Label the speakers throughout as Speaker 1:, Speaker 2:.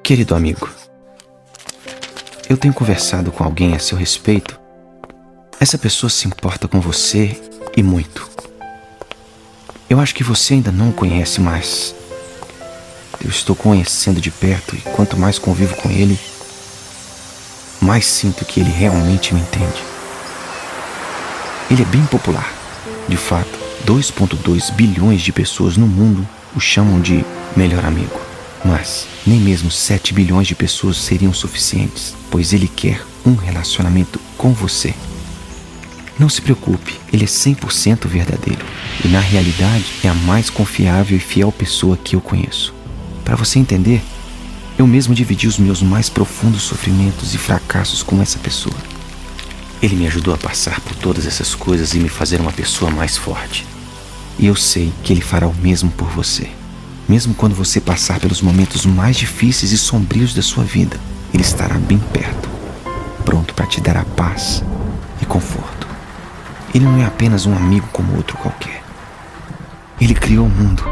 Speaker 1: Querido amigo, eu tenho conversado com alguém a seu respeito. Essa pessoa se importa com você e muito. Eu acho que você ainda não o conhece, mas eu estou conhecendo de perto e quanto mais convivo com ele, mais sinto que ele realmente me entende. Ele é bem popular. De fato, 2,2 bilhões de pessoas no mundo o chamam de melhor amigo. Mas nem mesmo 7 bilhões de pessoas seriam suficientes, pois ele quer um relacionamento com você. Não se preocupe, ele é 100% verdadeiro e na realidade é a mais confiável e fiel pessoa que eu conheço. Para você entender, eu mesmo dividi os meus mais profundos sofrimentos e fracassos com essa pessoa. Ele me ajudou a passar por todas essas coisas e me fazer uma pessoa mais forte. E eu sei que ele fará o mesmo por você. Mesmo quando você passar pelos momentos mais difíceis e sombrios da sua vida, ele estará bem perto, pronto para te dar a paz e conforto. Ele não é apenas um amigo como outro qualquer. Ele criou o mundo,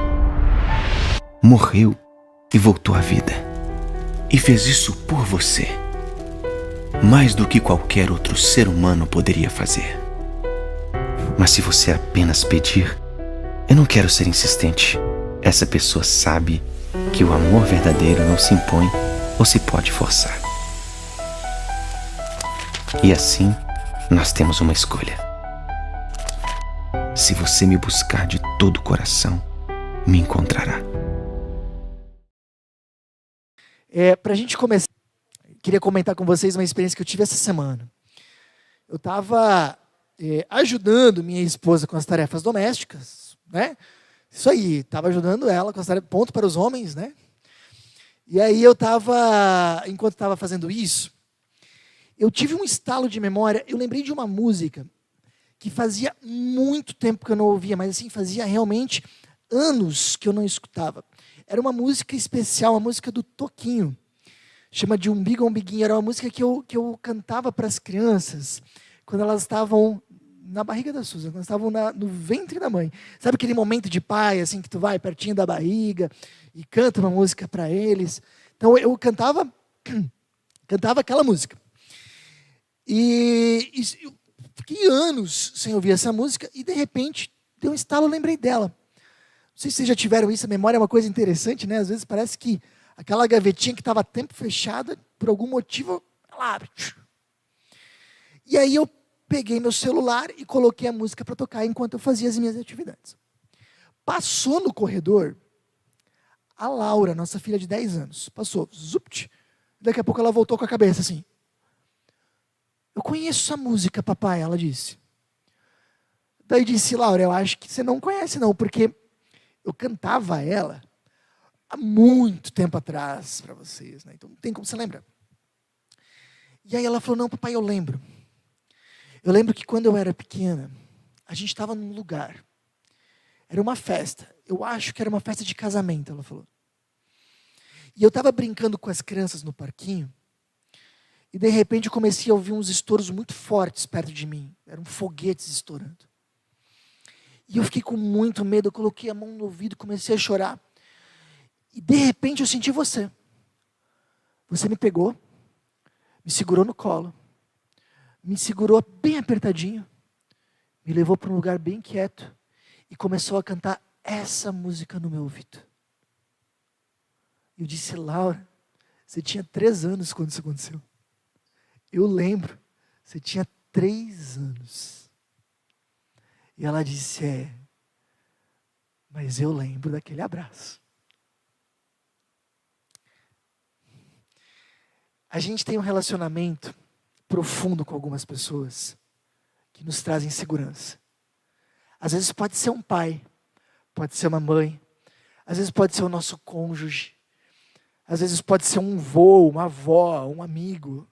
Speaker 1: morreu e voltou à vida. E fez isso por você. Mais do que qualquer outro ser humano poderia fazer. Mas se você apenas pedir, eu não quero ser insistente. Essa pessoa sabe que o amor verdadeiro não se impõe ou se pode forçar. E assim, nós temos uma escolha. Se você me buscar de todo o coração, me encontrará.
Speaker 2: Pra gente começar, queria comentar com vocês uma experiência que eu tive essa semana. Eu estava ajudando minha esposa com as tarefas domésticas, né? Isso aí, estava ajudando ela com as tarefas, ponto para os homens, né? E aí enquanto estava fazendo isso, eu tive um estalo de memória, eu lembrei de uma música que fazia muito tempo que eu não ouvia, mas assim, fazia realmente anos que eu não escutava. Era uma música especial, uma música do Toquinho. Chama de Umbigo Umbiguinho. Era uma música que eu cantava para as crianças quando elas estavam na barriga da Susan, quando elas estavam no ventre da mãe. Sabe aquele momento de pai, assim, que tu vai pertinho da barriga e canta uma música para eles? Então eu cantava aquela música. E eu fiquei anos sem ouvir essa música e de repente deu um estalo, eu lembrei dela. Não sei se vocês já tiveram isso, a memória é uma coisa interessante, né? Às vezes parece que aquela gavetinha que estava tempo fechada, por algum motivo, ela abre. E aí eu peguei meu celular e coloquei a música para tocar enquanto eu fazia as minhas atividades. Passou no corredor a Laura, nossa filha de 10 anos. Passou, zupt. Daqui a pouco ela voltou com a cabeça assim. Eu conheço essa música, papai, ela disse. Daí disse, Laura, eu acho que você não conhece não, porque eu cantava ela há muito tempo atrás para vocês, né? Então não tem como você lembrar. E aí ela falou, não, papai, eu lembro. Eu lembro que quando eu era pequena, a gente estava num lugar. Era uma festa. Eu acho que era uma festa de casamento, ela falou. E eu estava brincando com as crianças no parquinho, e de repente eu comecei a ouvir uns estouros muito fortes perto de mim. Eram foguetes estourando. E eu fiquei com muito medo, eu coloquei a mão no ouvido, comecei a chorar. E de repente eu senti você. Você me pegou, me segurou no colo, me segurou bem apertadinho, me levou para um lugar bem quieto e começou a cantar essa música no meu ouvido. Eu disse, Laura, você tinha 3 anos quando isso aconteceu. Eu lembro, você tinha 3 anos. E ela disse, mas eu lembro daquele abraço. A gente tem um relacionamento profundo com algumas pessoas que nos trazem segurança. Às vezes pode ser um pai, pode ser uma mãe, às vezes pode ser o nosso cônjuge, às vezes pode ser um vô, uma avó, um amigo.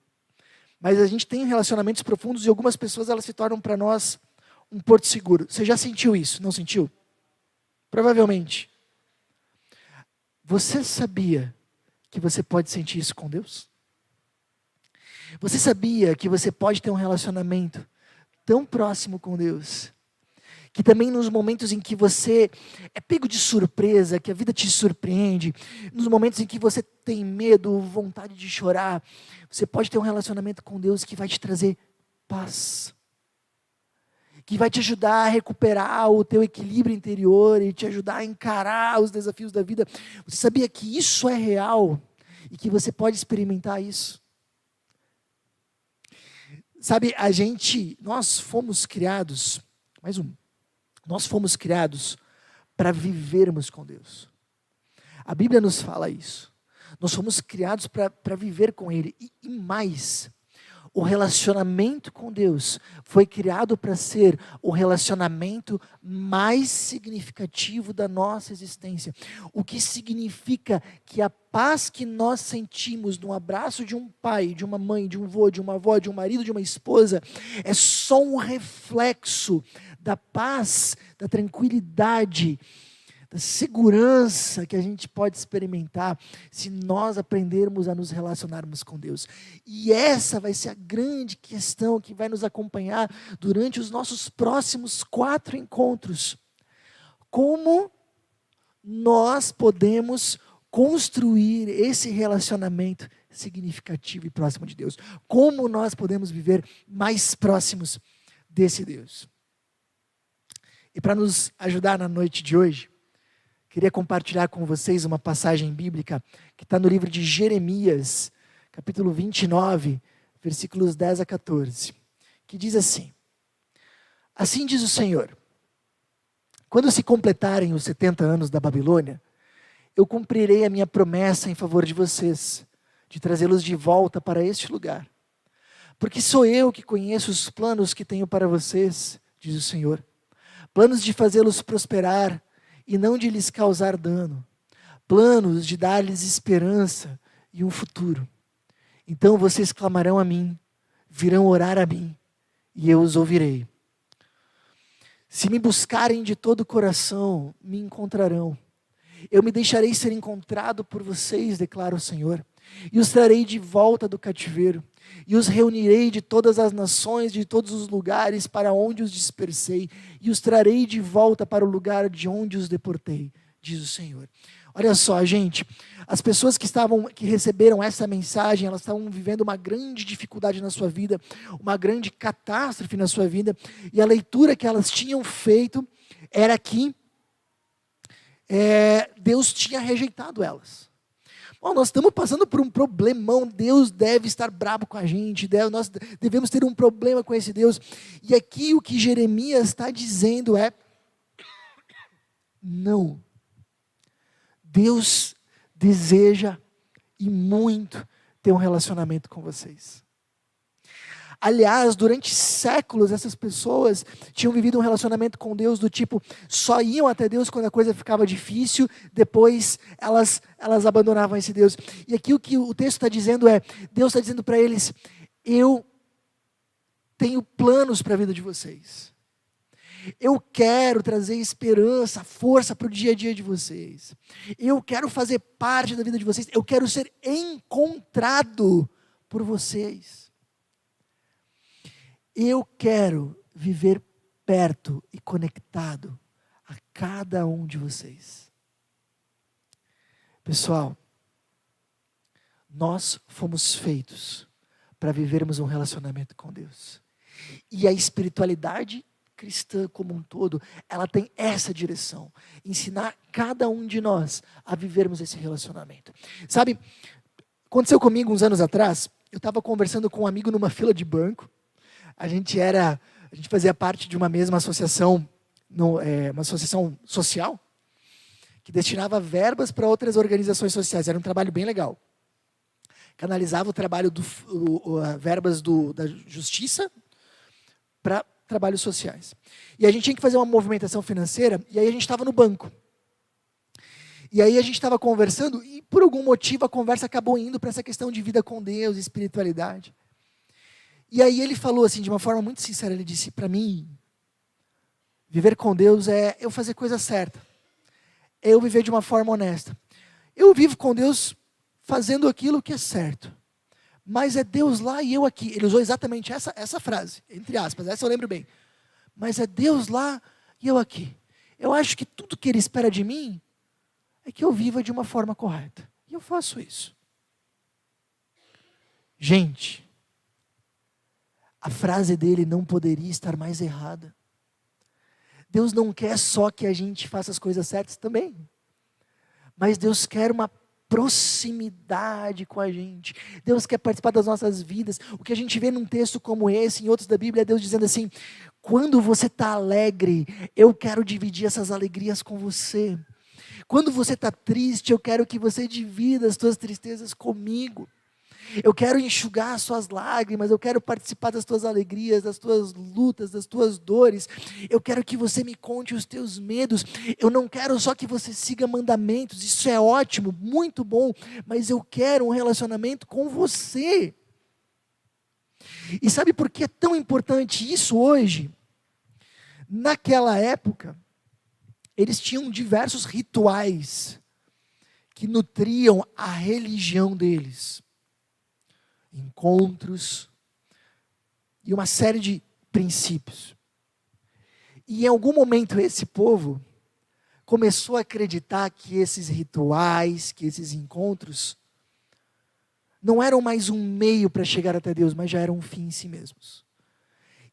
Speaker 2: Mas a gente tem relacionamentos profundos e algumas pessoas elas se tornam para nós um porto seguro. Você já sentiu isso, não sentiu? Provavelmente. Você sabia que você pode sentir isso com Deus? Você sabia que você pode ter um relacionamento tão próximo com Deus que também nos momentos em que você é pego de surpresa, que a vida te surpreende, nos momentos em que você tem medo, vontade de chorar, você pode ter um relacionamento com Deus que vai te trazer paz, que vai te ajudar a recuperar o teu equilíbrio interior e te ajudar a encarar os desafios da vida. Você sabia que isso é real e que você pode experimentar isso? Sabe, nós fomos criados, nós fomos criados para vivermos com Deus. A Bíblia nos fala isso. Nós fomos criados para viver com Ele. E mais, o relacionamento com Deus foi criado para ser o relacionamento mais significativo da nossa existência. O que significa que a paz que nós sentimos no abraço de um pai, de uma mãe, de um avô, de uma avó, de um marido, de uma esposa, é só um reflexo da paz, da tranquilidade, da segurança que a gente pode experimentar se nós aprendermos a nos relacionarmos com Deus. E essa vai ser a grande questão que vai nos acompanhar durante os nossos próximos 4 encontros. Como nós podemos construir esse relacionamento significativo e próximo de Deus? Como nós podemos viver mais próximos desse Deus? E para nos ajudar na noite de hoje, queria compartilhar com vocês uma passagem bíblica que está no livro de Jeremias, capítulo 29, versículos 10 a 14, que diz assim: Assim diz o Senhor, quando se completarem os 70 anos da Babilônia, eu cumprirei a minha promessa em favor de vocês, de trazê-los de volta para este lugar. Porque sou eu que conheço os planos que tenho para vocês, diz o Senhor, planos de fazê-los prosperar e não de lhes causar dano, planos de dar-lhes esperança e um futuro. Então vocês clamarão a mim, virão orar a mim, e eu os ouvirei. Se me buscarem de todo o coração, me encontrarão. Eu me deixarei ser encontrado por vocês, declara o Senhor, e os trarei de volta do cativeiro, e os reunirei de todas as nações, de todos os lugares para onde os dispersei, e os trarei de volta para o lugar de onde os deportei, diz o Senhor. Olha só, gente, as pessoas que receberam essa mensagem, elas estavam vivendo uma grande dificuldade na sua vida, uma grande catástrofe na sua vida, e a leitura que elas tinham feito era que Deus tinha rejeitado elas. Bom, nós estamos passando por um problemão, Deus deve estar bravo com a gente, nós devemos ter um problema com esse Deus. E aqui o que Jeremias está dizendo é, não, Deus deseja e muito ter um relacionamento com vocês. Aliás, durante séculos, essas pessoas tinham vivido um relacionamento com Deus do tipo, só iam até Deus quando a coisa ficava difícil, depois elas abandonavam esse Deus. E aqui o que o texto está dizendo é, Deus está dizendo para eles, eu tenho planos para a vida de vocês. Eu quero trazer esperança, força para o dia a dia de vocês. Eu quero fazer parte da vida de vocês. Eu quero ser encontrado por vocês. Eu quero viver perto e conectado a cada um de vocês. Pessoal, nós fomos feitos para vivermos um relacionamento com Deus. E a espiritualidade cristã como um todo, ela tem essa direção. Ensinar cada um de nós a vivermos esse relacionamento. Sabe, aconteceu comigo uns anos atrás, eu estava conversando com um amigo numa fila de banco. A gente fazia parte de uma mesma associação, uma associação social, que destinava verbas para outras organizações sociais. Era um trabalho bem legal. Canalizava o trabalho, verbas da justiça para trabalhos sociais. E a gente tinha que fazer uma movimentação financeira, e aí a gente estava no banco. E aí a gente estava conversando, e por algum motivo a conversa acabou indo para essa questão de vida com Deus, espiritualidade. E aí ele falou assim, de uma forma muito sincera, ele disse, para mim, viver com Deus é eu fazer coisa certa. É eu viver de uma forma honesta. Eu vivo com Deus fazendo aquilo que é certo. Mas é Deus lá e eu aqui. Ele usou exatamente essa frase, entre aspas, essa eu lembro bem. Mas é Deus lá E eu aqui. Eu acho que tudo que ele espera de mim é que eu viva de uma forma correta. E eu faço isso. Gente, a frase dele não poderia estar mais errada. Deus não quer só que a gente faça as coisas certas também. Mas Deus quer uma proximidade com a gente. Deus quer participar das nossas vidas. O que a gente vê num texto como esse, em outros da Bíblia, é Deus dizendo assim: quando você está alegre, eu quero dividir essas alegrias com você. Quando você está triste, eu quero que você divida as suas tristezas comigo. Eu quero enxugar as suas lágrimas, eu quero participar das tuas alegrias, das tuas lutas, das tuas dores. Eu quero que você me conte os teus medos. Eu não quero só que você siga mandamentos, isso é ótimo, muito bom, mas eu quero um relacionamento com você. E sabe por que é tão importante isso hoje? Naquela época, eles tinham diversos rituais que nutriam a religião deles. Encontros e uma série de princípios. E em algum momento esse povo começou a acreditar que esses rituais, que esses encontros, não eram mais um meio para chegar até Deus, mas já eram um fim em si mesmos.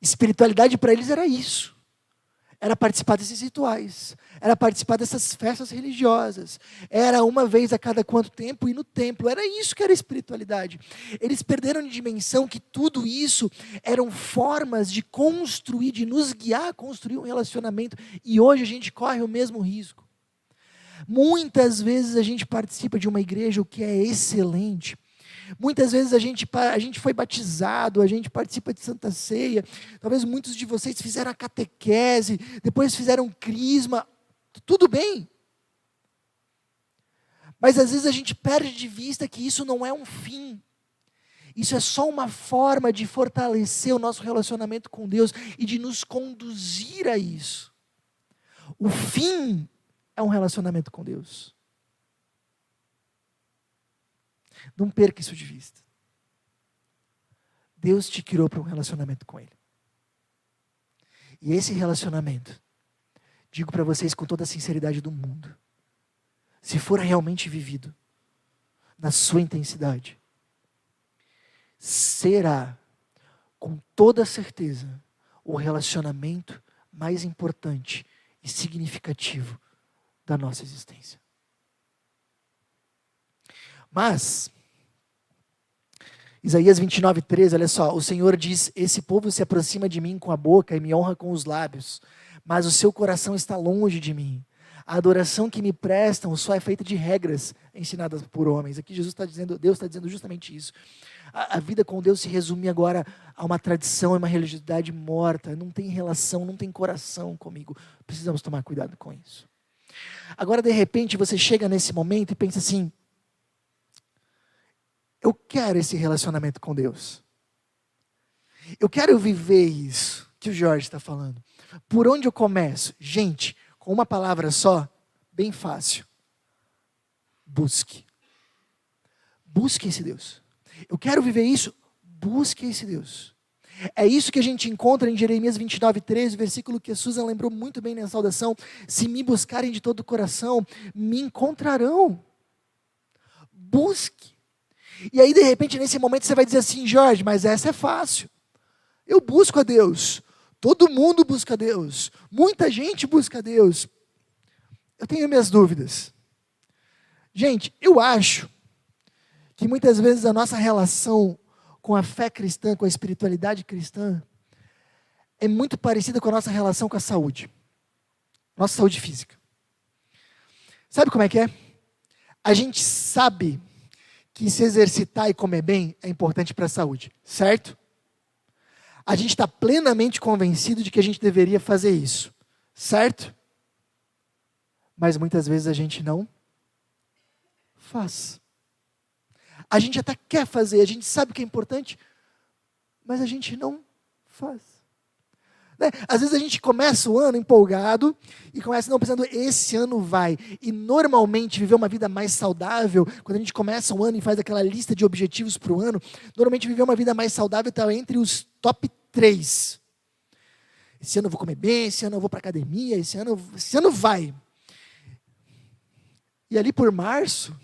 Speaker 2: Espiritualidade para eles era isso. Era participar desses rituais, era participar dessas festas religiosas, era uma vez a cada quanto tempo ir no templo, era isso que era espiritualidade. Eles perderam de dimensão que tudo isso eram formas de construir, de nos guiar a construir um relacionamento, e hoje a gente corre o mesmo risco. Muitas vezes a gente participa de uma igreja, o que é excelente. Muitas vezes a gente foi batizado, a gente participa de Santa Ceia, talvez muitos de vocês fizeram a catequese, depois fizeram crisma, tudo bem. Mas às vezes a gente perde de vista que isso não é um fim. Isso é só uma forma de fortalecer o nosso relacionamento com Deus e de nos conduzir a isso. O fim é um relacionamento com Deus. Não perca isso de vista. Deus te criou para um relacionamento com Ele. E esse relacionamento, digo para vocês com toda a sinceridade do mundo, se for realmente vivido na sua intensidade, será, com toda certeza, o relacionamento mais importante e significativo da nossa existência. Mas, Isaías 29:13, olha só, o Senhor diz: esse povo se aproxima de mim com a boca e me honra com os lábios, mas o seu coração está longe de mim. A adoração que me prestam só é feita de regras ensinadas por homens. Aqui Deus está dizendo justamente isso. A vida com Deus se resume agora a uma tradição, a uma religiosidade morta. Não tem relação, não tem coração comigo. Precisamos tomar cuidado com isso. Agora, de repente, você chega nesse momento e pensa assim: eu quero esse relacionamento com Deus. Eu quero viver isso que o Jorge está falando. Por onde eu começo? Gente, com uma palavra só, bem fácil. Busque. Busque esse Deus. Eu quero viver isso, busque esse Deus. É isso que a gente encontra em Jeremias 29:13, versículo que a Susan lembrou muito bem na saudação. Se me buscarem de todo o coração, me encontrarão. Busque. E aí, de repente, nesse momento, você vai dizer assim: Jorge, mas essa é fácil. Eu busco a Deus. Todo mundo busca a Deus. Muita gente busca a Deus. Eu tenho minhas dúvidas. Gente, eu acho que muitas vezes a nossa relação com a fé cristã, com a espiritualidade cristã, é muito parecida com a nossa relação com a saúde. Nossa saúde física. Sabe como é que é? A gente sabe que se exercitar e comer bem é importante para a saúde, certo? A gente está plenamente convencido de que a gente deveria fazer isso, certo? Mas muitas vezes a gente não faz. A gente até quer fazer, a gente sabe que é importante, mas a gente não faz. Né? Às vezes a gente começa o ano empolgado e começa não pensando, esse ano vai. E normalmente viver uma vida mais saudável, quando a gente começa o ano e faz aquela lista de objetivos para o ano, normalmente viver uma vida mais saudável está entre os top 3. esse ano eu vou comer bem, esse ano eu vou para academia, esse ano vai. E ali por março,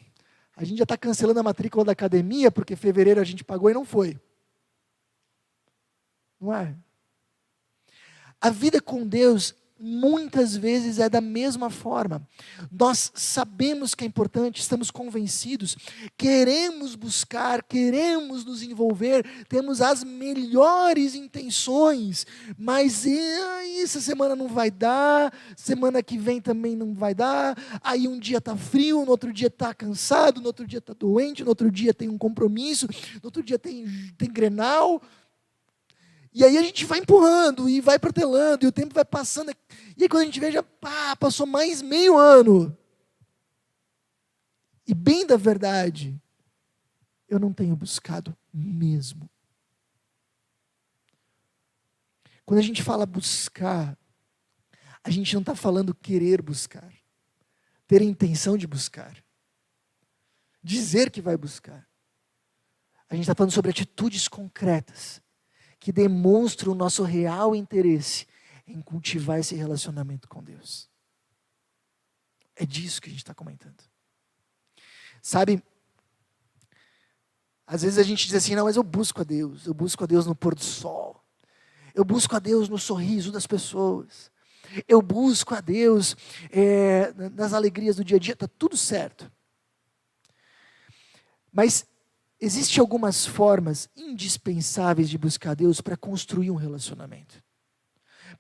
Speaker 2: a gente já está cancelando a matrícula da academia, porque em fevereiro a gente pagou e não foi. Não é? A vida com Deus muitas vezes é da mesma forma. Nós sabemos que é importante, estamos convencidos, queremos buscar, queremos nos envolver, temos as melhores intenções, mas essa semana não vai dar, semana que vem também não vai dar, aí um dia está frio, no outro dia está cansado, no outro dia está doente, no outro dia tem um compromisso, no outro dia tem Grenal. E aí a gente vai empurrando e vai protelando, e o tempo vai passando. E aí quando a gente vê, já passou mais meio ano. E bem da verdade, eu não tenho buscado mesmo. Quando a gente fala buscar, a gente não está falando querer buscar, ter a intenção de buscar, dizer que vai buscar. A gente está falando sobre atitudes concretas, que demonstra o nosso real interesse em cultivar esse relacionamento com Deus. É disso que a gente está comentando. Sabe, às vezes a gente diz assim, não, mas eu busco a Deus no pôr do sol, eu busco a Deus no sorriso das pessoas, eu busco a Deus nas alegrias do dia a dia, está tudo certo. Mas existem algumas formas indispensáveis de buscar Deus para construir um relacionamento.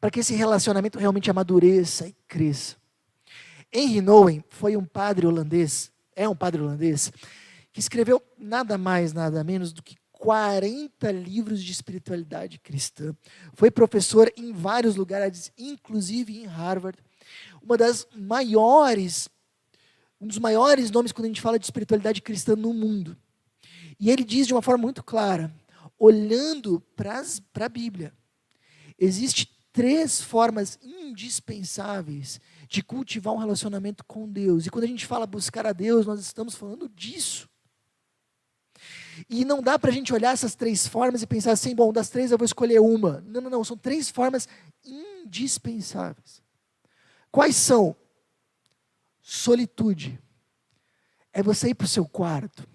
Speaker 2: Para que esse relacionamento realmente amadureça e cresça. Henry Nouwen foi um padre holandês, que escreveu nada mais, nada menos do que 40 livros de espiritualidade cristã. Foi professor em vários lugares, inclusive em Harvard. Um dos maiores nomes quando a gente fala de espiritualidade cristã no mundo. E ele diz de uma forma muito clara, olhando para a Bíblia, existem 3 formas indispensáveis de cultivar um relacionamento com Deus. E quando a gente fala buscar a Deus, nós estamos falando disso. E não dá para a gente olhar essas 3 formas e pensar assim, bom, das 3 eu vou escolher uma. Não, são 3 formas indispensáveis. Quais são? Solitude. É você ir para o seu quarto,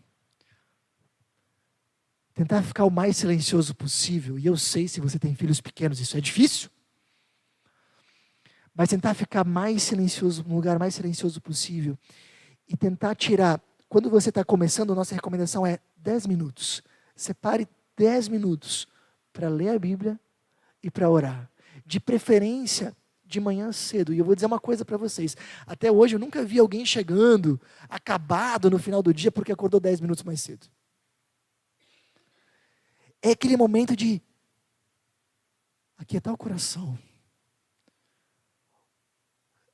Speaker 2: tentar ficar o mais silencioso possível. E eu sei, se você tem filhos pequenos, isso é difícil. Mas tentar ficar mais silencioso, no lugar mais silencioso possível. E tentar tirar. Quando você está começando, a nossa recomendação é 10 minutos. Separe 10 minutos para ler a Bíblia e para orar. De preferência, de manhã cedo. E eu vou dizer uma coisa para vocês. Até hoje eu nunca vi alguém chegando, acabado no final do dia, porque acordou 10 minutos mais cedo. É aquele momento de aquietar o coração.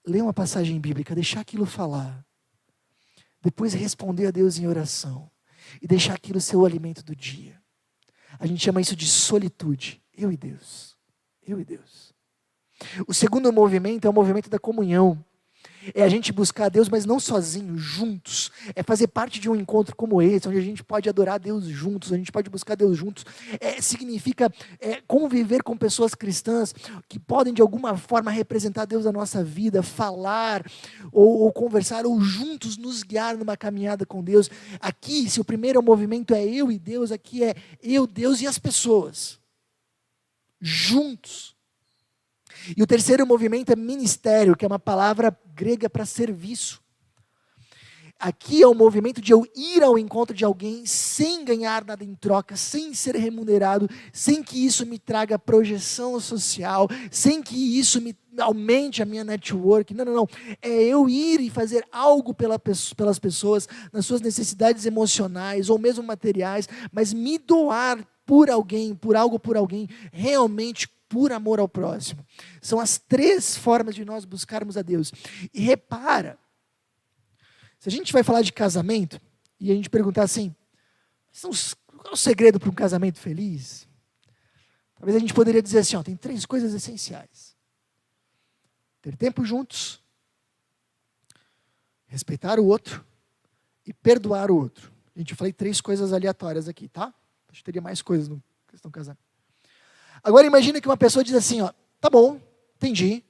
Speaker 2: Ler uma passagem bíblica, deixar aquilo falar. Depois responder a Deus em oração. E deixar aquilo ser o alimento do dia. A gente chama isso de solitude. Eu e Deus. Eu e Deus. O segundo movimento é o movimento da comunhão. É a gente buscar a Deus, mas não sozinho, juntos. É fazer parte de um encontro como esse, onde a gente pode adorar a Deus juntos, onde a gente pode buscar Deus juntos. Significa conviver com pessoas cristãs que podem de alguma forma representar Deus na nossa vida, falar, ou conversar, ou juntos nos guiar numa caminhada com Deus. Aqui, se o primeiro movimento é eu e Deus, aqui é eu, Deus e as pessoas. Juntos. E o terceiro movimento é ministério, que é uma palavra grega para serviço. Aqui é o movimento de eu ir ao encontro de alguém sem ganhar nada em troca, sem ser remunerado, sem que isso me traga projeção social, sem que isso me aumente a minha network. Não. É eu ir e fazer algo pelas pessoas, nas suas necessidades emocionais ou mesmo materiais, mas me doar por alguém, por algo por alguém, realmente por amor ao próximo. São as 3 formas de nós buscarmos a Deus. E repara, se a gente vai falar de casamento, e a gente perguntar assim, qual é o segredo para um casamento feliz? Talvez a gente poderia dizer assim, tem 3 coisas essenciais. Ter tempo juntos, respeitar o outro e perdoar o outro. Gente, eu falei 3 coisas aleatórias aqui, tá? Acho que teria mais coisas no questão do casamento. Agora imagina que uma pessoa diz assim, tá bom, entendi.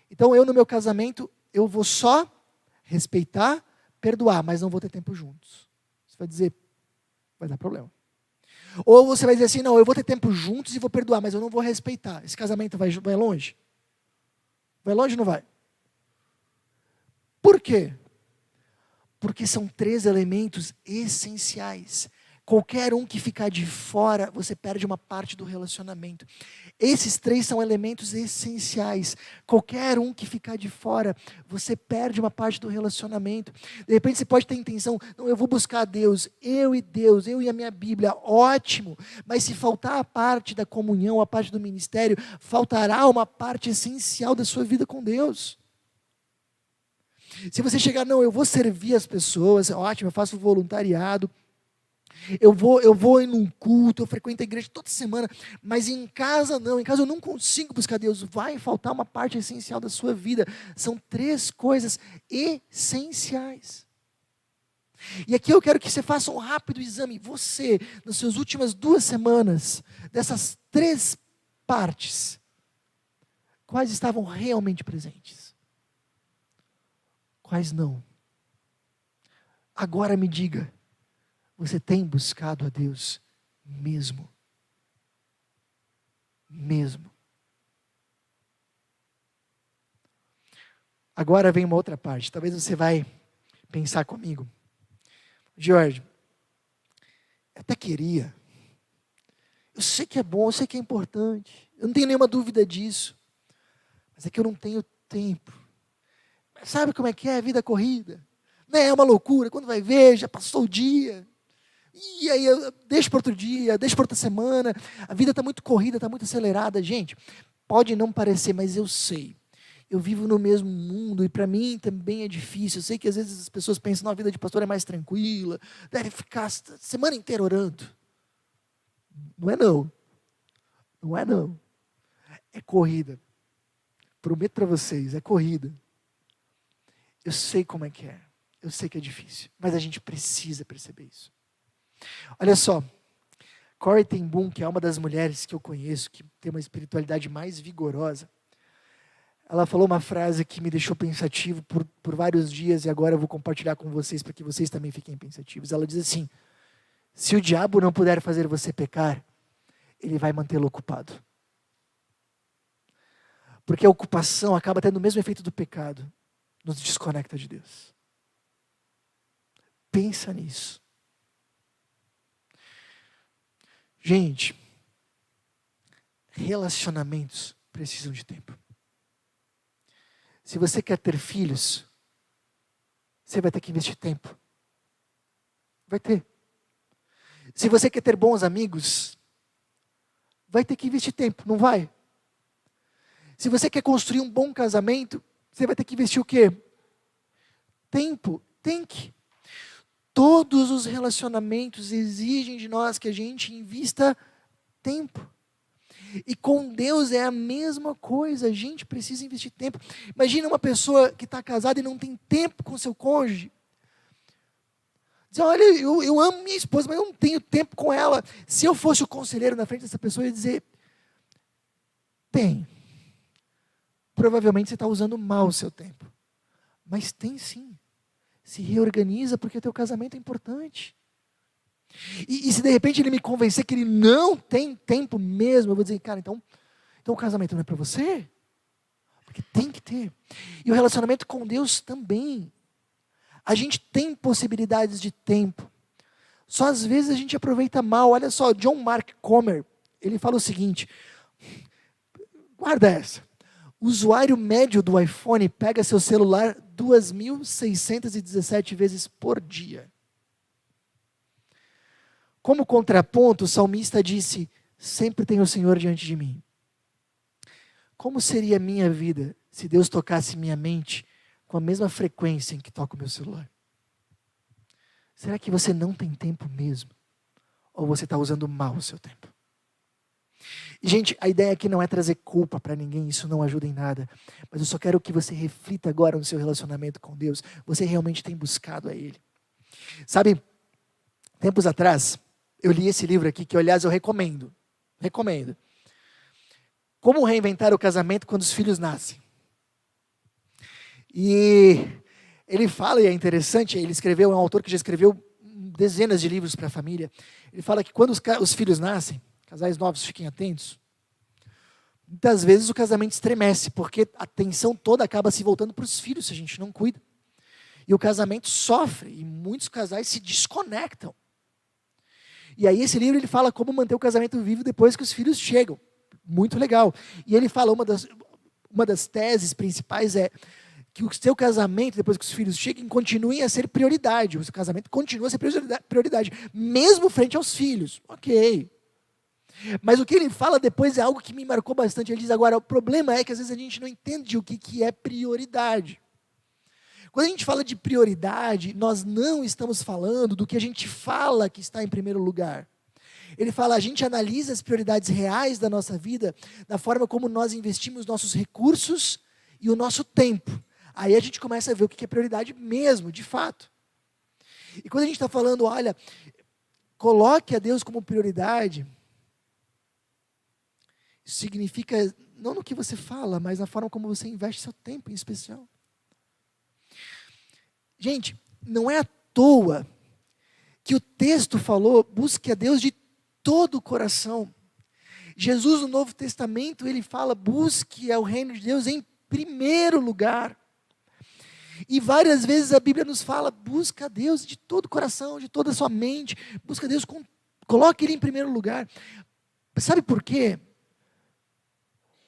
Speaker 2: Então eu no meu casamento, eu vou só respeitar, perdoar, mas não vou ter tempo juntos. Você vai dizer, vai dar problema. Ou você vai dizer assim, não, eu vou ter tempo juntos e vou perdoar, mas eu não vou respeitar. Esse casamento vai longe? Vai longe ou não vai? Por quê? Porque são 3 elementos essenciais. Qualquer um que ficar de fora, você perde uma parte do relacionamento. Esses 3 são elementos essenciais. Qualquer um que ficar de fora, você perde uma parte do relacionamento. De repente você pode ter a intenção, não, eu vou buscar Deus, eu e a minha Bíblia, ótimo. Mas se faltar a parte da comunhão, a parte do ministério, faltará uma parte essencial da sua vida com Deus. Se você chegar, não, eu vou servir as pessoas, ótimo, eu faço voluntariado, eu vou em um culto, eu frequento a igreja toda semana, mas em casa não, em casa eu não consigo buscar Deus. Vai faltar uma parte essencial da sua vida. São 3 coisas essenciais. E aqui eu quero que você faça um rápido exame. Você, nas suas últimas 2 semanas, dessas 3 partes, quais estavam realmente presentes? Quais não? Agora me diga. Você tem buscado a Deus mesmo? Mesmo. Agora vem uma outra parte. Talvez você vai pensar comigo. Jorge, eu até queria. Eu sei que é bom, eu sei que é importante. Eu não tenho nenhuma dúvida disso. Mas é que eu não tenho tempo. Mas sabe como é que é a vida corrida? Não é uma loucura. Quando vai ver, já passou o dia. E aí eu deixo para outro dia, deixo para outra semana. A vida está muito corrida, está muito acelerada. Gente, pode não parecer, mas eu sei. Eu vivo no mesmo mundo e para mim também é difícil. Eu sei que às vezes as pessoas pensam, a vida de pastor é mais tranquila, deve ficar a semana inteira orando. Não é não. Não é não. É corrida. Prometo para vocês, é corrida. Eu sei como é que é. Eu sei que é difícil, mas a gente precisa perceber isso. Olha só, Corrie ten Boom, que é uma das mulheres que eu conheço, que tem uma espiritualidade mais vigorosa, ela falou uma frase que me deixou pensativo por vários dias, e agora eu vou compartilhar com vocês, para que vocês também fiquem pensativos. Ela diz assim, se o diabo não puder fazer você pecar, ele vai mantê-lo ocupado. Porque a ocupação acaba tendo o mesmo efeito do pecado, nos desconecta de Deus. Pensa nisso. Gente, relacionamentos precisam de tempo. Se você quer ter filhos, você vai ter que investir tempo. Vai ter. Se você quer ter bons amigos, vai ter que investir tempo, não vai? Se você quer construir um bom casamento, você vai ter que investir o quê? Tempo. Tem que. Todos os relacionamentos exigem de nós que a gente invista tempo. E com Deus é a mesma coisa, a gente precisa investir tempo. Imagina uma pessoa que está casada e não tem tempo com seu cônjuge. Diz, olha, eu amo minha esposa, mas eu não tenho tempo com ela. Se eu fosse o conselheiro na frente dessa pessoa, eu ia dizer, tem. Provavelmente você está usando mal o seu tempo. Mas tem sim. Se reorganiza porque o teu casamento é importante. E se de repente ele me convencer que ele não tem tempo mesmo, eu vou dizer, cara, então o casamento não é para você? Porque tem que ter. E o relacionamento com Deus também. A gente tem possibilidades de tempo. Só às vezes a gente aproveita mal. Olha só, John Mark Comer, ele fala o seguinte, guarda essa. O usuário médio do iPhone pega seu celular 2.617 vezes por dia. Como contraponto, o salmista disse, sempre tem o Senhor diante de mim. Como seria a minha vida se Deus tocasse minha mente com a mesma frequência em que toca o meu celular? Será que você não tem tempo mesmo? Ou você está usando mal o seu tempo? E, gente, a ideia aqui não é trazer culpa para ninguém, isso não ajuda em nada. Mas eu só quero que você reflita agora no seu relacionamento com Deus. Você realmente tem buscado a Ele. Sabe, tempos atrás, eu li esse livro aqui, que aliás eu recomendo. Recomendo. Como reinventar o casamento quando os filhos nascem. E ele fala, e é interessante, é um autor que já escreveu dezenas de livros para a família. Ele fala que quando os filhos nascem, casais novos fiquem atentos, muitas vezes o casamento estremece, porque a atenção toda acaba se voltando para os filhos, se a gente não cuida. E o casamento sofre, e muitos casais se desconectam. E aí esse livro ele fala como manter o casamento vivo depois que os filhos chegam. Muito legal. E ele fala, uma das teses principais é que o seu casamento, depois que os filhos cheguem, continue a ser prioridade. O seu casamento continua a ser prioridade, mesmo frente aos filhos. Ok. Mas o que ele fala depois é algo que me marcou bastante. Ele diz agora, o problema é que às vezes a gente não entende o que é prioridade. Quando a gente fala de prioridade, nós não estamos falando do que a gente fala que está em primeiro lugar. Ele fala, a gente analisa as prioridades reais da nossa vida, da forma como nós investimos nossos recursos e o nosso tempo. Aí a gente começa a ver o que é prioridade mesmo, de fato. E quando a gente está falando, olha, coloque a Deus como prioridade, isso significa, não no que você fala, mas na forma como você investe seu tempo em especial. Gente, não é à toa que o texto falou, busque a Deus de todo o coração. Jesus no Novo Testamento, ele fala, busque o reino de Deus em primeiro lugar. E várias vezes a Bíblia nos fala, busca a Deus de todo o coração, de toda a sua mente, busca a Deus, coloque Ele em primeiro lugar. Sabe por quê?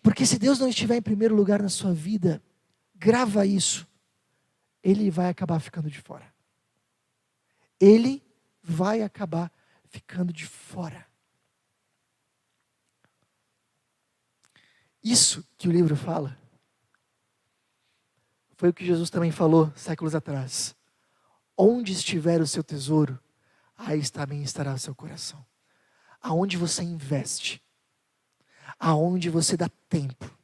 Speaker 2: Porque se Deus não estiver em primeiro lugar na sua vida, grava isso, Ele vai acabar ficando de fora. Ele vai acabar ficando de fora. Isso que o livro fala, foi o que Jesus também falou séculos atrás. Onde estiver o seu tesouro, aí também estará o seu coração. Aonde você investe, aonde você dá tempo,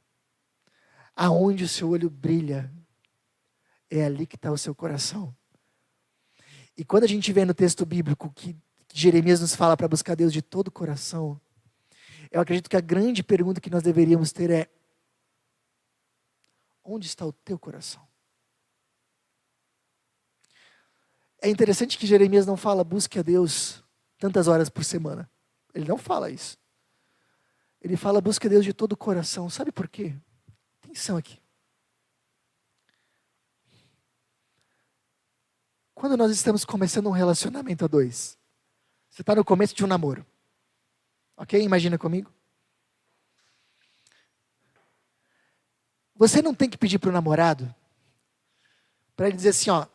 Speaker 2: aonde o seu olho brilha, é ali que está o seu coração. E quando a gente vê no texto bíblico que Jeremias nos fala para buscar Deus de todo o coração, eu acredito que a grande pergunta que nós deveríamos ter é: onde está o teu coração? É interessante que Jeremias não fala busque a Deus tantas horas por semana. Ele não fala isso. Ele fala busque a Deus de todo o coração. Sabe por quê? Atenção aqui. Quando nós estamos começando um relacionamento a dois, você está no começo de um namoro. Ok? Imagina comigo. Você não tem que pedir para o namorado, para ele dizer assim, ó,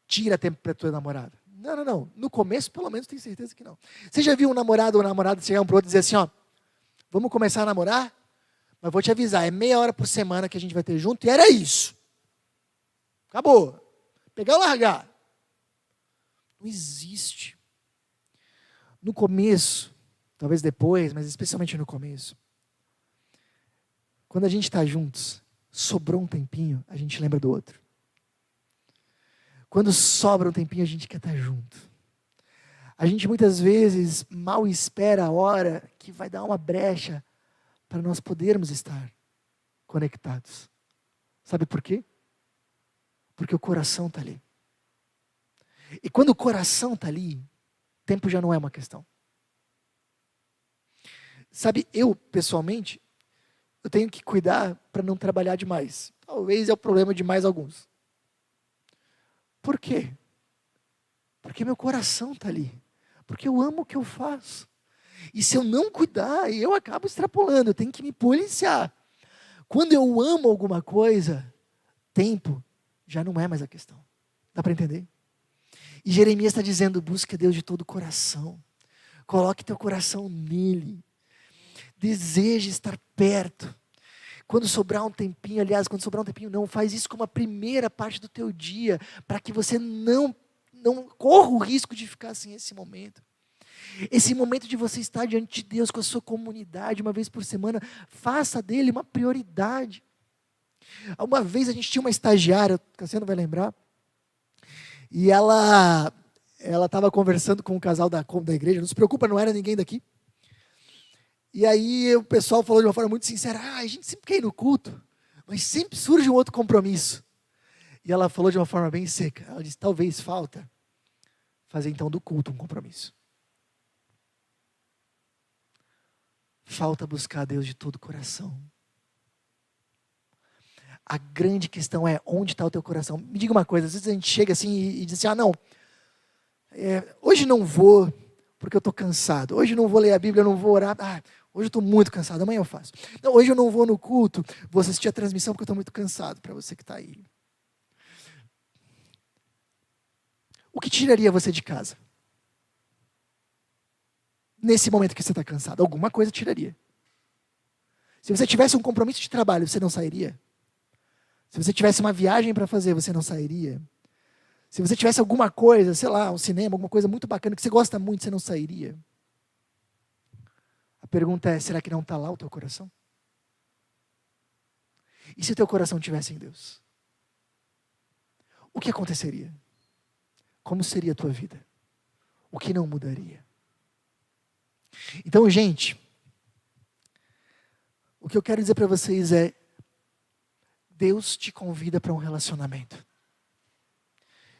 Speaker 2: tira tempo para a tua namorada. Não. No começo, pelo menos, tenho certeza que não. Você já viu um namorado ou namorada chegar um para o outro e dizer assim, ó, vamos começar a namorar? Mas vou te avisar, é meia hora por semana que a gente vai ter junto, e era isso. Acabou. Pegar ou largar. Não existe. No começo, talvez depois, mas especialmente no começo, quando a gente está juntos, sobrou um tempinho, a gente lembra do outro. Quando sobra um tempinho, a gente quer estar junto. A gente muitas vezes mal espera a hora que vai dar uma brecha para nós podermos estar conectados. Sabe por quê? Porque o coração está ali. E quando o coração está ali, tempo já não é uma questão. Sabe, eu, pessoalmente, eu tenho que cuidar para não trabalhar demais. Talvez é o problema de mais alguns. Por quê? Porque meu coração está ali. Porque eu amo o que eu faço. E se eu não cuidar, eu acabo extrapolando. Eu tenho que me policiar. Quando eu amo alguma coisa, tempo já não é mais a questão. Dá para entender? E Jeremias está dizendo, busca Deus de todo o coração. Coloque teu coração nele. Deseje estar perto. Quando sobrar um tempinho, não, faz isso como a primeira parte do teu dia, para que você não corra o risco de ficar sem esse momento. Esse momento de você estar diante de Deus com a sua comunidade, uma vez por semana, faça dele uma prioridade. Uma vez a gente tinha uma estagiária, o Cassiano vai lembrar, e ela estava conversando com um casal da igreja, não se preocupa, não era ninguém daqui. E aí o pessoal falou de uma forma muito sincera, a gente sempre quer ir no culto, mas sempre surge um outro compromisso. E ela falou de uma forma bem seca. Ela disse, talvez falta fazer então do culto um compromisso. Falta buscar a Deus de todo o coração. A grande questão é, onde está o teu coração? Me diga uma coisa, às vezes a gente chega assim e diz assim, não, hoje não vou, porque eu estou cansado. Hoje não vou ler a Bíblia, eu não vou orar. Hoje eu estou muito cansado, amanhã eu faço. Não, hoje eu não vou no culto, vou assistir a transmissão porque eu estou muito cansado, para você que está aí. O que tiraria você de casa? Nesse momento que você está cansado, alguma coisa tiraria. Se você tivesse um compromisso de trabalho, você não sairia? Se você tivesse uma viagem para fazer, você não sairia? Se você tivesse alguma coisa, sei lá, um cinema, alguma coisa muito bacana que você gosta muito, você não sairia? A pergunta é, será que não está lá o teu coração? E se o teu coração estivesse em Deus? O que aconteceria? Como seria a tua vida? O que não mudaria? Então, gente, o que eu quero dizer para vocês é, Deus te convida para um relacionamento.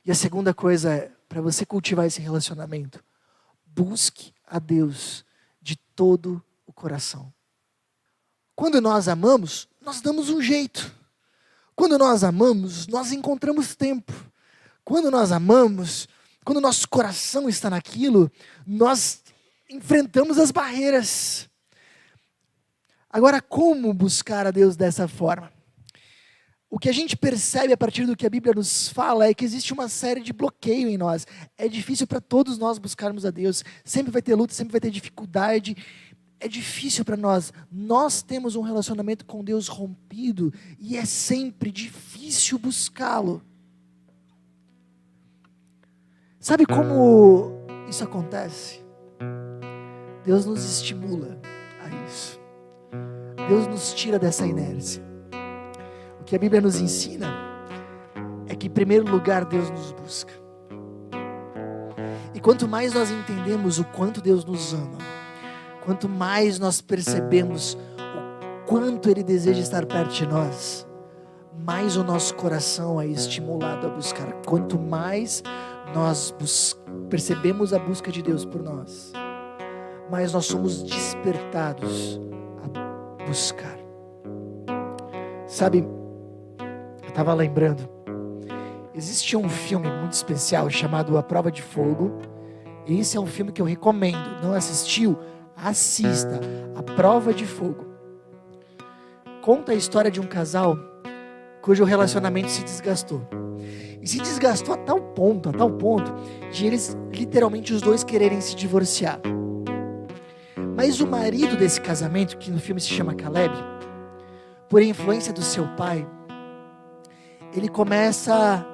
Speaker 2: E a segunda coisa é, para você cultivar esse relacionamento, busque a Deus de todo o coração. Quando nós amamos, nós damos um jeito. Quando nós amamos, nós encontramos tempo. Quando nós amamos, quando nosso coração está naquilo, nós enfrentamos as barreiras. Agora, como buscar a Deus dessa forma? O que a gente percebe a partir do que a Bíblia nos fala é que existe uma série de bloqueios em nós. É difícil para todos nós buscarmos a Deus. Sempre vai ter luta, sempre vai ter dificuldade. É difícil para nós. Nós temos um relacionamento com Deus rompido e é sempre difícil buscá-lo. Sabe como isso acontece? Deus nos estimula a isso. Deus nos tira dessa inércia. O que a Bíblia nos ensina é que, em primeiro lugar, Deus nos busca. E quanto mais nós entendemos o quanto Deus nos ama, quanto mais nós percebemos o quanto Ele deseja estar perto de nós, mais o nosso coração é estimulado a buscar. Quanto mais nós percebemos a busca de Deus por nós, mais nós somos despertados a buscar. Sabe, eu estava lembrando, existe um filme muito especial chamado A Prova de Fogo. Esse é um filme que eu recomendo. Não assistiu? Assista. A Prova de Fogo. Conta a história de um casal cujo relacionamento se desgastou. E se desgastou a tal ponto, de eles, literalmente, os dois quererem se divorciar. Mas o marido desse casamento, que no filme se chama Caleb, por influência do seu pai, ele começa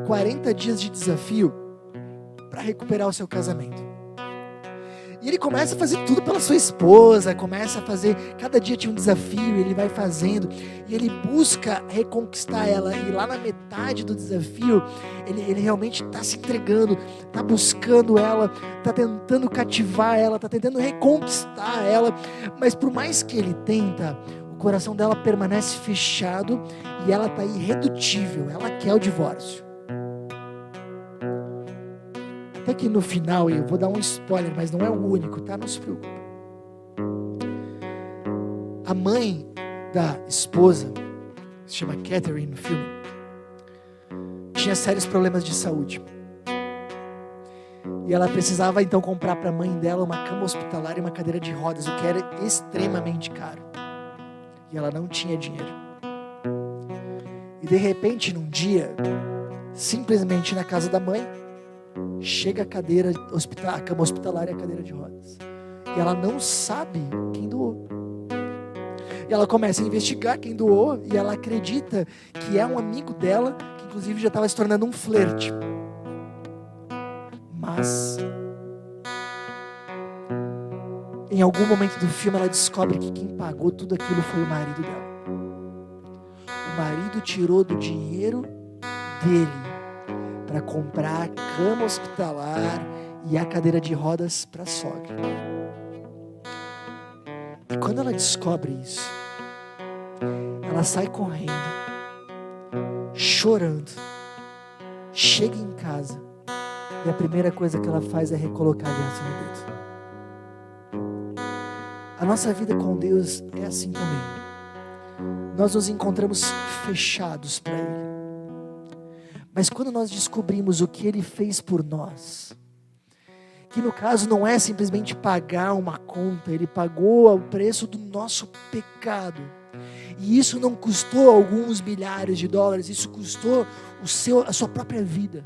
Speaker 2: 40 dias de desafio para recuperar o seu casamento. E ele começa a fazer tudo pela sua esposa, começa a fazer, cada dia tinha um desafio, ele vai fazendo, e ele busca reconquistar ela, e lá na metade do desafio, ele realmente está se entregando, está buscando ela, está tentando cativar ela, está tentando reconquistar ela, mas por mais que ele tenta, o coração dela permanece fechado, e ela está irredutível, ela quer o divórcio. Até que no final, eu vou dar um spoiler, mas não é o único, tá? Não se preocupe. A mãe da esposa, se chama Catherine no filme, tinha sérios problemas de saúde. E ela precisava então comprar para a mãe dela uma cama hospitalar e uma cadeira de rodas, o que era extremamente caro. E ela não tinha dinheiro. E de repente, num dia, simplesmente na casa da mãe, chega a cama hospitalar e a cadeira de rodas. E ela não sabe quem doou. E ela começa a investigar quem doou, e ela acredita que é um amigo dela, que inclusive já estava se tornando um flerte. Mas em algum momento do filme ela descobre que quem pagou tudo aquilo foi o marido dela. O marido tirou do dinheiro dele para comprar a cama hospitalar e a cadeira de rodas para a sogra. E quando ela descobre isso, ela sai correndo, chorando, chega em casa e a primeira coisa que ela faz é recolocar a aliança no dedo. A nossa vida com Deus é assim também. Nós nos encontramos fechados para Ele. Mas quando nós descobrimos o que Ele fez por nós, que no caso não é simplesmente pagar uma conta, Ele pagou o preço do nosso pecado. E isso não custou alguns milhares de dólares, isso custou a sua própria vida.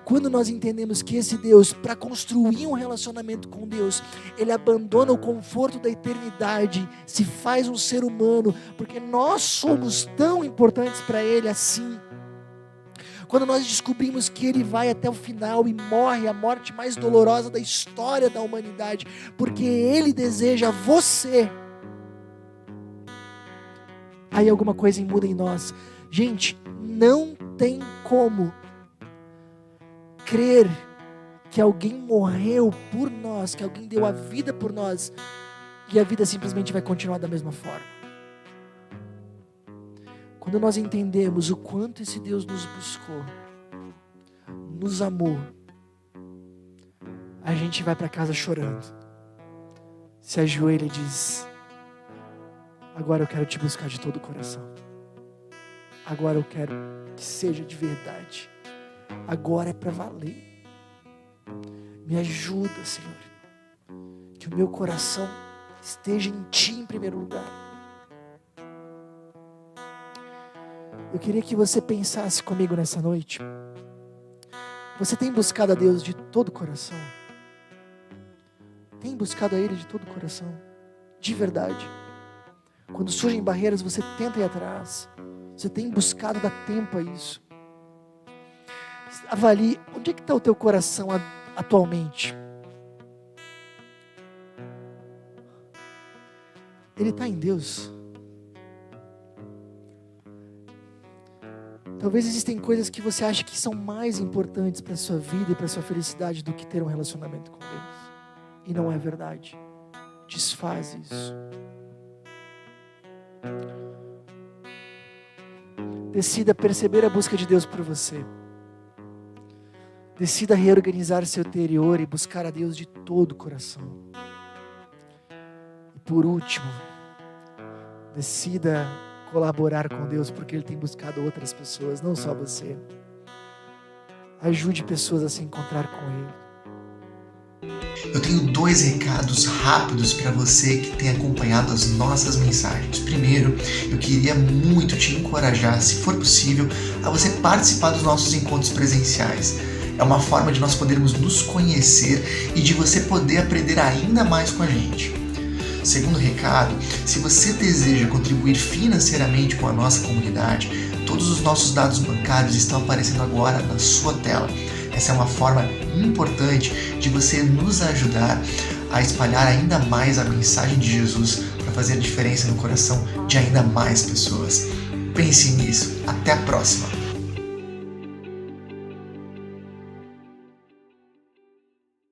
Speaker 2: Quando nós entendemos que esse Deus, para construir um relacionamento com Deus, Ele abandona o conforto da eternidade, se faz um ser humano, porque nós somos tão importantes para Ele assim. Quando nós descobrimos que Ele vai até o final e morre a morte mais dolorosa da história da humanidade, porque Ele deseja você, aí alguma coisa muda em nós. Gente, não tem como crer que alguém morreu por nós, que alguém deu a vida por nós, e a vida simplesmente vai continuar da mesma forma. Quando nós entendemos o quanto esse Deus nos buscou, nos amou, a gente vai para casa chorando, se ajoelha e diz: agora eu quero te buscar de todo o coração, agora eu quero que seja de verdade, agora é para valer. Me ajuda, Senhor, que o meu coração esteja em Ti em primeiro lugar. Eu queria que você pensasse comigo nessa noite. Você tem buscado a Deus de todo o coração? Tem buscado a Ele de todo o coração? De verdade? Quando surgem barreiras, você tenta ir atrás. Você tem buscado dar tempo a isso. Avalie, onde é que está o teu coração atualmente? Ele está em Deus? Talvez existem coisas que você acha que são mais importantes para a sua vida e para a sua felicidade do que ter um relacionamento com Deus. E não é verdade. Desfaz isso. Decida perceber a busca de Deus por você. Decida reorganizar seu interior e buscar a Deus de todo o coração. E por último, decida colaborar com Deus, porque Ele tem buscado outras pessoas, não só você. Ajude pessoas a se encontrar com Ele.
Speaker 3: Eu tenho 2 recados rápidos para você que tem acompanhado as nossas mensagens. Primeiro, eu queria muito te encorajar, se for possível, a você participar dos nossos encontros presenciais. É uma forma de nós podermos nos conhecer e de você poder aprender ainda mais com a gente. Segundo recado, se você deseja contribuir financeiramente com a nossa comunidade, todos os nossos dados bancários estão aparecendo agora na sua tela. Essa é uma forma importante de você nos ajudar a espalhar ainda mais a mensagem de Jesus para fazer a diferença no coração de ainda mais pessoas. Pense nisso. Até a próxima!